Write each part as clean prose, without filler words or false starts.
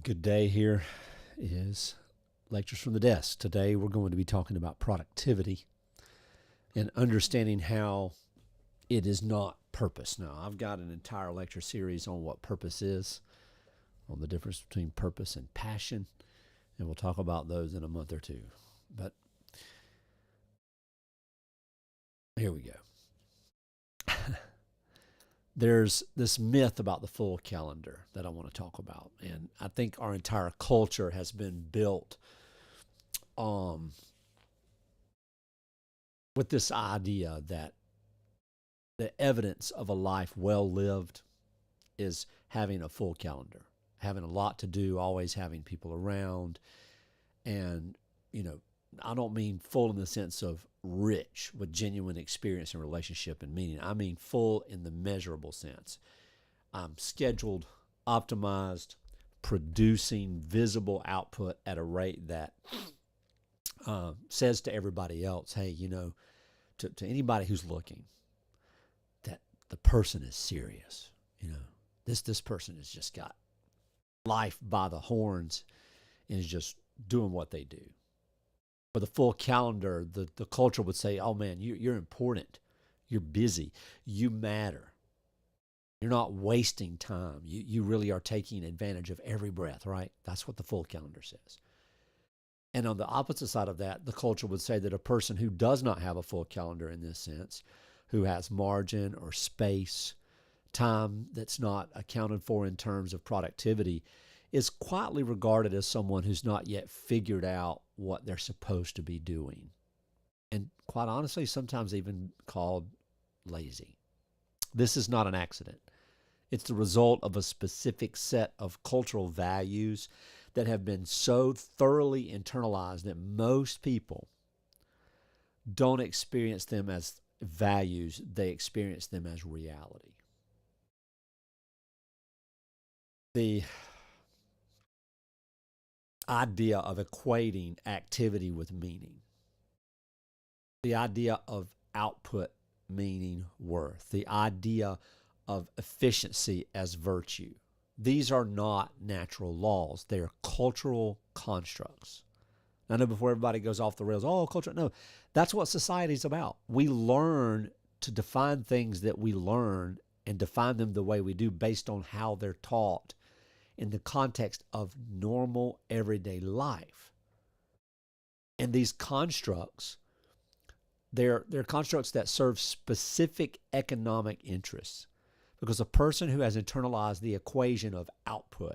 Good day. Here is Lectures from the Desk. Today we're going to be talking about productivity and understanding how it is not purpose. Now, I've got an entire lecture series on what purpose is, on the difference between purpose and passion, and we'll talk about those in a month or two. But here we go. There's this myth about the full calendar that I want to talk about. And I think our entire culture has been built with this idea that the evidence of a life well lived is having a full calendar, having a lot to do, always having people around. And, I don't mean full in the sense of rich with genuine experience and relationship and meaning. I mean full in the measurable sense. I'm scheduled, optimized, producing visible output at a rate that says to everybody else, hey, to anybody who's looking, that the person is serious. This person has just got life by the horns and is just doing what they do. For the full calendar, the culture would say, oh man, you're important. You're busy. You matter. You're not wasting time. You really are taking advantage of every breath, right? That's what the full calendar says. And on the opposite side of that, the culture would say that a person who does not have a full calendar in this sense, who has margin or space, time that's not accounted for in terms of productivity, is quietly regarded as someone who's not yet figured out what they're supposed to be doing. And quite honestly, sometimes even called lazy. This is not an accident. It's the result of a specific set of cultural values that have been so thoroughly internalized that most people don't experience them as values, they experience them as reality. The idea of equating activity with meaning, the idea of output meaning worth, the idea of efficiency as virtue. These are not natural laws. They are cultural constructs. I know before everybody goes off the rails, oh, culture. No, that's what society's about. We learn to define things that we learn and define them the way we do based on how they're taught in the context of normal everyday life. And these constructs, they're constructs that serve specific economic interests. Because a person who has internalized the equation of output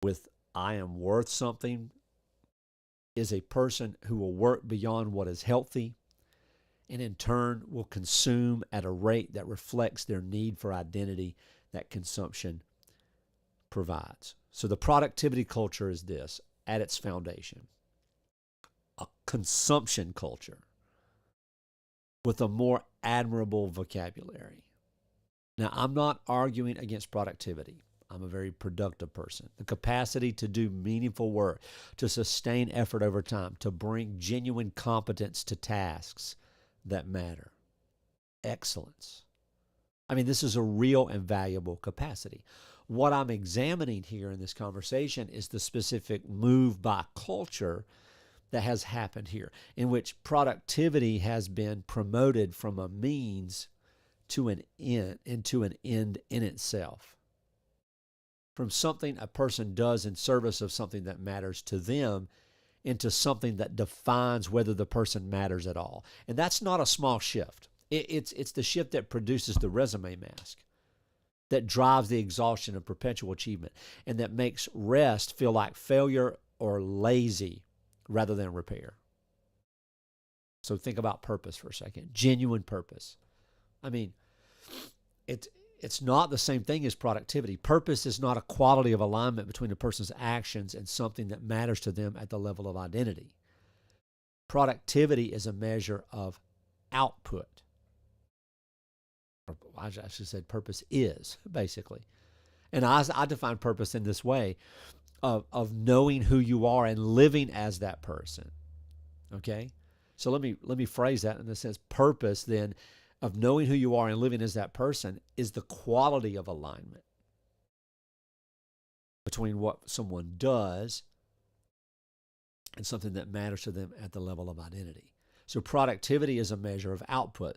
with I am worth something is a person who will work beyond what is healthy and in turn will consume at a rate that reflects their need for identity that consumption provides. So the productivity culture is this at its foundation: a consumption culture with a more admirable vocabulary. Now, I'm not arguing against productivity. I'm a very productive person. The capacity to do meaningful work, to sustain effort over time, to bring genuine competence to tasks that matter. Excellence. I mean, this is a real and valuable capacity. What I'm examining here in this conversation is the specific move by culture that has happened here, in which productivity has been promoted from a means to an end, into an end in itself. From something a person does in service of something that matters to them into something that defines whether the person matters at all. And that's not a small shift. It's the shift that produces the resume mask, that drives the exhaustion of perpetual achievement, and that makes rest feel like failure or lazy rather than repair. So think about purpose for a second. Genuine purpose. I mean, it's not the same thing as productivity. Purpose is not a quality of alignment between a person's actions and something that matters to them at the level of identity. Productivity is a measure of output. I should say purpose is, basically. And I define purpose in this way of knowing who you are and living as that person. Okay? So let me phrase that in the sense: purpose then of knowing who you are and living as that person is the quality of alignment. between what someone does and something that matters to them at the level of identity. So productivity is a measure of output.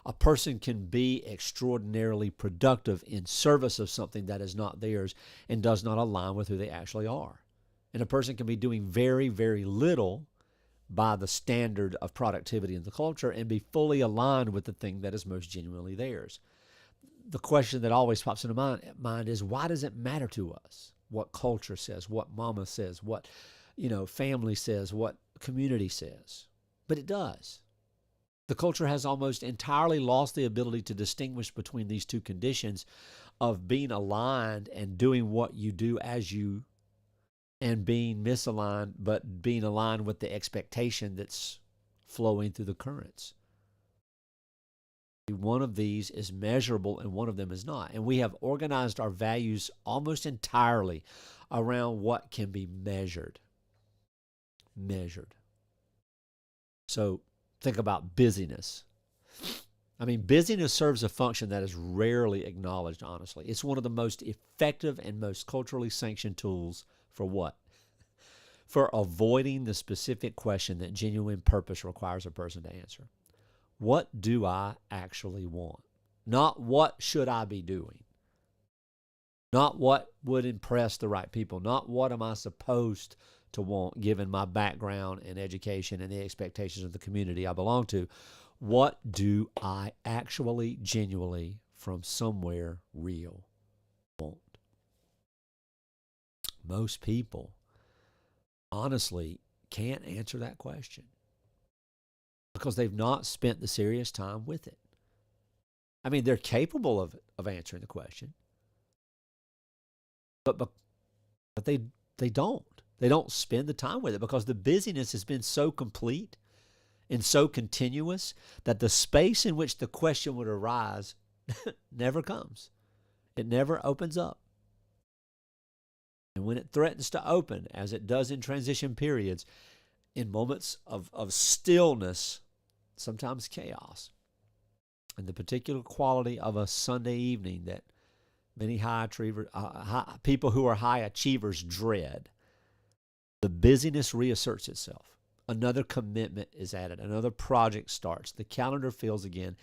A person can be extraordinarily productive in service of something that is not theirs and does not align with who they actually are. And a person can be doing very, very little by the standard of productivity in the culture and be fully aligned with the thing that is most genuinely theirs. The question that always pops into my mind is, why does it matter to us what culture says, what mama says, what family says, what community says? But it does. The culture has almost entirely lost the ability to distinguish between these two conditions of being aligned and doing what you do as you, and being misaligned, but being aligned with the expectation that's flowing through the currents. One of these is measurable and one of them is not. And we have organized our values almost entirely around what can be measured. So think about busyness. Busyness serves a function that is rarely acknowledged, honestly. It's one of the most effective and most culturally sanctioned tools for what? For avoiding the specific question that genuine purpose requires a person to answer. What do I actually want? Not what should I be doing? Not what would impress the right people? Not what am I supposed to want given my background and education and the expectations of the community I belong to? What do I actually, genuinely, from somewhere real want? Most people, honestly, can't answer that question because they've not spent the serious time with it. They're capable of answering the question, but they don't. They don't spend the time with it because the busyness has been so complete and so continuous that the space in which the question would arise never comes. It never opens up. And when it threatens to open, as it does in transition periods, in moments of stillness, sometimes chaos, and the particular quality of a Sunday evening that many people who are high achievers dread, the busyness reasserts itself. Another commitment is added. Another project starts. The calendar fills again,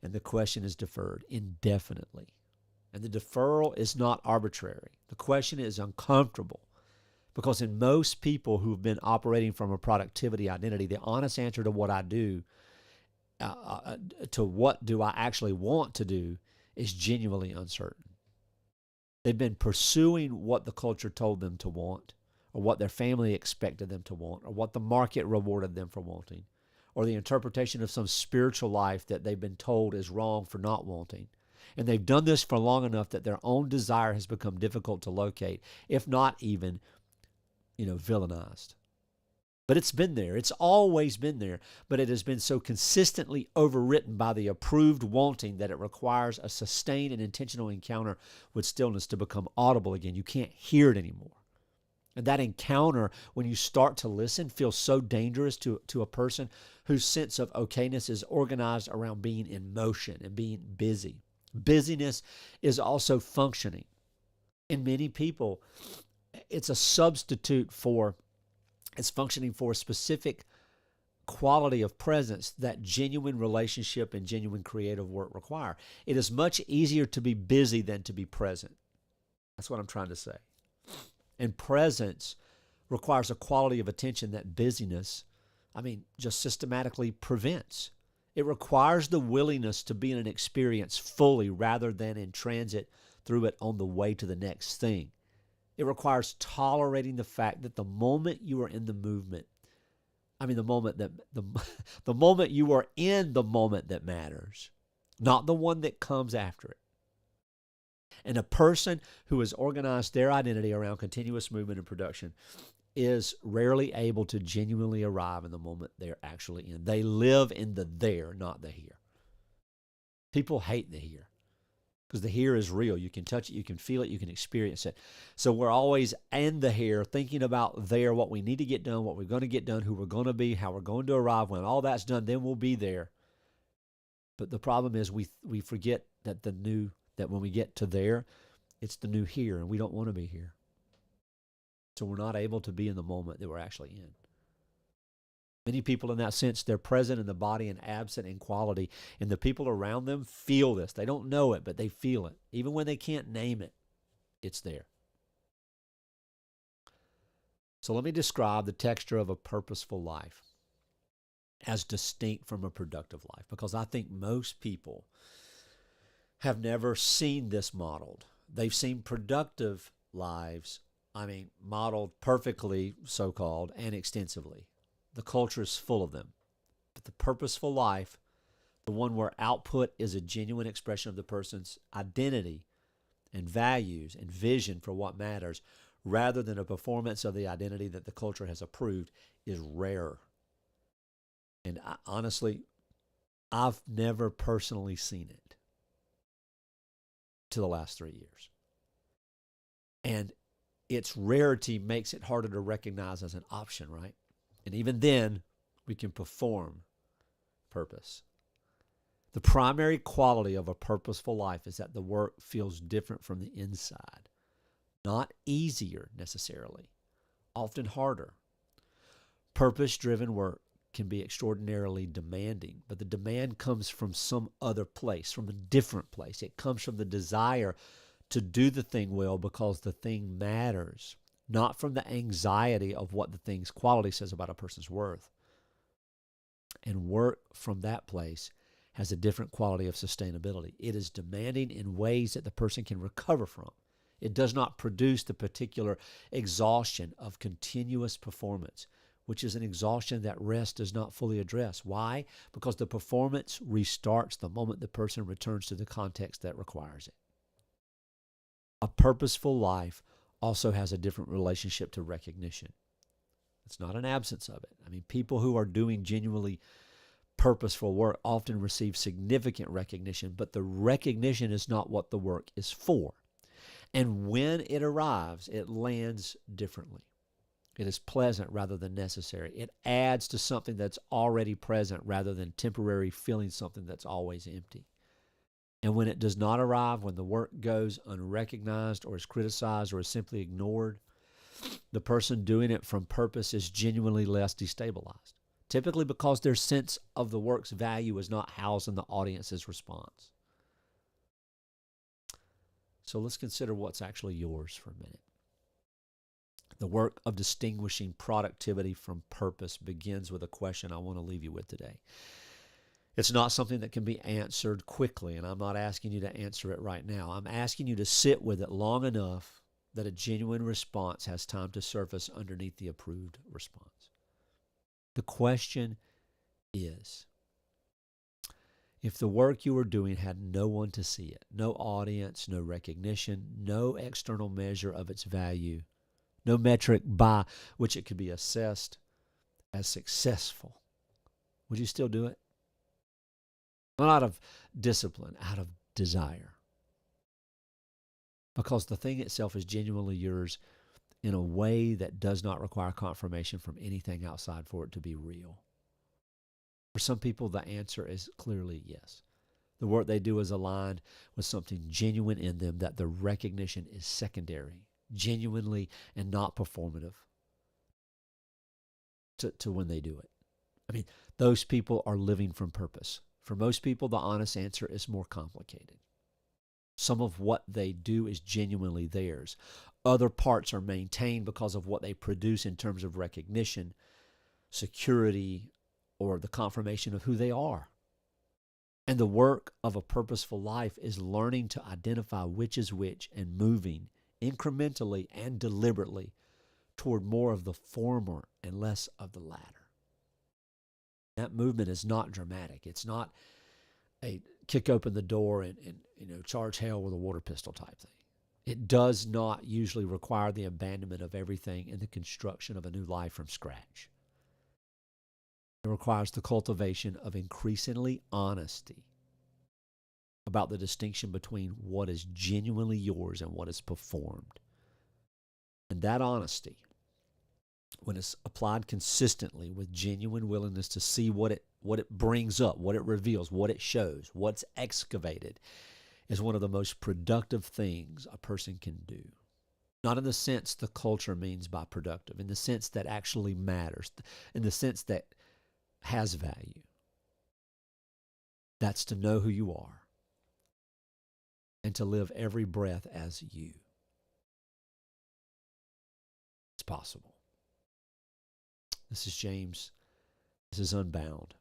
and the question is deferred indefinitely. And the deferral is not arbitrary. The question is uncomfortable because in most people who've been operating from a productivity identity, the honest answer to what I do, to what do I actually want to do, is genuinely uncertain. They've been pursuing what the culture told them to want, or what their family expected them to want, or what the market rewarded them for wanting, or the interpretation of some spiritual life that they've been told is wrong for not wanting. And they've done this for long enough that their own desire has become difficult to locate, if not even, villainized. But it's been there. It's always been there. But it has been so consistently overwritten by the approved wanting that it requires a sustained and intentional encounter with stillness to become audible again. You can't hear it anymore. And that encounter, when you start to listen, feels so dangerous to a person whose sense of okayness is organized around being in motion and being busy. Busyness is also functioning. In many people, it's a substitute for, it's functioning for a specific quality of presence that genuine relationship and genuine creative work require. It is much easier to be busy than to be present. That's what I'm trying to say. And presence requires a quality of attention that busyness, just systematically prevents. It requires the willingness to be in an experience fully rather than in transit through it on the way to the next thing. It requires tolerating the fact that the moment you are in the movement, the moment you are in the moment that matters, not the one that comes after it. And a person who has organized their identity around continuous movement and production is rarely able to genuinely arrive in the moment they're actually in. They live in the there, not the here. People hate the here because the here is real. You can touch it, you can feel it, you can experience it. So we're always in the here, thinking about there, what we need to get done, what we're going to get done, who we're going to be, how we're going to arrive. When all that's done, then we'll be there. But the problem is we forget that that when we get to there, it's the new here, and we don't want to be here. So we're not able to be in the moment that we're actually in. Many people in that sense, they're present in the body and absent in quality. And the people around them feel this. They don't know it, but they feel it. Even when they can't name it, it's there. So let me describe the texture of a purposeful life as distinct from a productive life, because I think most people have never seen this modeled. They've seen productive lives, modeled perfectly, so-called, and extensively. The culture is full of them. But the purposeful life, the one where output is a genuine expression of the person's identity and values and vision for what matters, rather than a performance of the identity that the culture has approved, is rare. And honestly, I've never personally seen it to the last 3 years. And its rarity makes it harder to recognize as an option, right? And even then, we can perform purpose. The primary quality of a purposeful life is that the work feels different from the inside. Not easier necessarily, often harder. Purpose-driven work can be extraordinarily demanding, but the demand comes from some other place, from a different place. It comes from the desire to do the thing well because the thing matters, not from the anxiety of what the thing's quality says about a person's worth. And work from that place has a different quality of sustainability. It is demanding in ways that the person can recover from. It does not produce the particular exhaustion of continuous performance, which is an exhaustion that rest does not fully address. Why? Because the performance restarts the moment the person returns to the context that requires it. A purposeful life also has a different relationship to recognition. It's not an absence of it. People who are doing genuinely purposeful work often receive significant recognition, but the recognition is not what the work is for. And when it arrives, it lands differently. It is pleasant rather than necessary. It adds to something that's already present rather than temporary feeling something that's always empty. And when it does not arrive, when the work goes unrecognized or is criticized or is simply ignored, the person doing it from purpose is genuinely less destabilized, typically because their sense of the work's value is not housed in the audience's response. So let's consider what's actually yours for a minute. The work of distinguishing productivity from purpose begins with a question I want to leave you with today. It's not something that can be answered quickly, and I'm not asking you to answer it right now. I'm asking you to sit with it long enough that a genuine response has time to surface underneath the approved response. The question is, if the work you were doing had no one to see it, no audience, no recognition, no external measure of its value, no metric by which it could be assessed as successful, would you still do it? Not out of discipline, out of desire. Because the thing itself is genuinely yours in a way that does not require confirmation from anything outside for it to be real. For some people, the answer is clearly yes. The work they do is aligned with something genuine in them, that the recognition is secondary, genuinely and not performative to when they do it. Those people are living from purpose. For most people, the honest answer is more complicated. Some of what they do is genuinely theirs. Other parts are maintained because of what they produce in terms of recognition, security, or the confirmation of who they are. And the work of a purposeful life is learning to identify which is which and moving incrementally and deliberately toward more of the former and less of the latter. That movement is not dramatic. It's not a kick open the door and charge hell with a water pistol type thing. It does not usually require the abandonment of everything and the construction of a new life from scratch. It requires the cultivation of increasingly honesty about the distinction between what is genuinely yours and what is performed. And that honesty, when it's applied consistently with genuine willingness to see what it brings up, what it reveals, what it shows, what's excavated, is one of the most productive things a person can do. Not in the sense the culture means by productive, in the sense that actually matters, in the sense that has value. That's to know who you are and to live every breath as you. It's possible. This is James. This is Unbound.